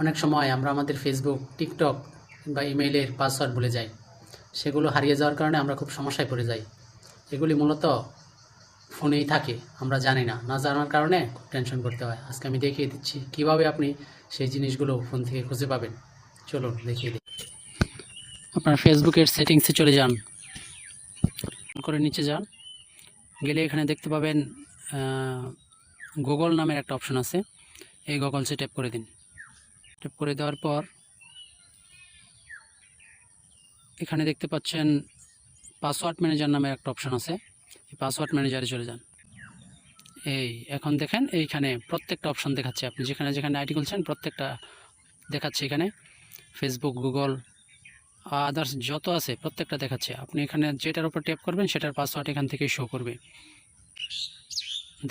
অনেক সময় আমরা আমাদের ফেসবুক, টিকটক কিংবা ইমেইলের পাসওয়ার্ড ভুলে যাই। সেগুলো হারিয়ে যাওয়ার কারণে আমরা খুব সমস্যায় পড়ে যাই। এগুলি মূলত ফোনেই থাকে, আমরা জানি না। না জানার কারণে খুব টেনশন করতে হয়। আজকে আমি দেখিয়ে দিচ্ছি কিভাবে আপনি সেই জিনিসগুলো ফোন থেকে খুঁজে পাবেন। চলুন দেখিয়ে দিই। আপনার ফেসবুকের সেটিংসে চলে যান, করে নিচে যান, গেলে এখানে দেখতে পাবেন গুগল নামের একটা অপশন আছে। এই গুগলসে ট্যাপ করে দিন। ট্যাপ করে দেওয়ার পর এখানে দেখতে পাচ্ছেন পাসওয়ার্ড ম্যানেজার নামে একটা অপশন আছে। এই পাসওয়ার্ড ম্যানেজারে চলে যান। এই এখন দেখেন এইখানে প্রত্যেকটা অপশন দেখাচ্ছে। আপনি যেখানে যেখানে আইডি খুলছেন প্রত্যেকটা দেখাচ্ছে। এখানে ফেসবুক, গুগল, আদার্স যত আছে প্রত্যেকটা দেখাচ্ছে। আপনি এখানে যেটার উপর ট্যাপ করবেন সেটার পাসওয়ার্ড এখান থেকে শো করবে।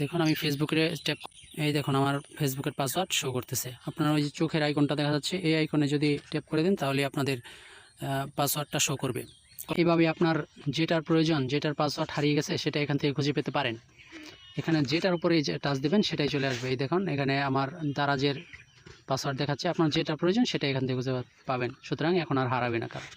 দেখুন আমি ফেসবুকে ট্যাপ, এই দেখুন আমার ফেসবুকের পাসওয়ার্ড শো করতেছে। আপনার ওই যে চোখের আইকনটা দেখা যাচ্ছে, এই আইকনে যদি ট্যাপ করে দেন তাহলে আপনাদের পাসওয়ার্ডটা শো করবে। এইভাবে আপনার যেটার প্রয়োজন, যেটার পাসওয়ার্ড হারিয়ে গেছে সেটা এখান থেকে খুঁজে পেতে পারেন। এখানে যেটার উপরে টাচ দেবেন সেটাই চলে আসবে। এই দেখুন এখানে আমার দারাজের পাসওয়ার্ড দেখাচ্ছে। আপনার যেটা প্রয়োজন সেটা এখান থেকে খুঁজে পাবেন। সুতরাং এখন আর হারাবে না কারণ।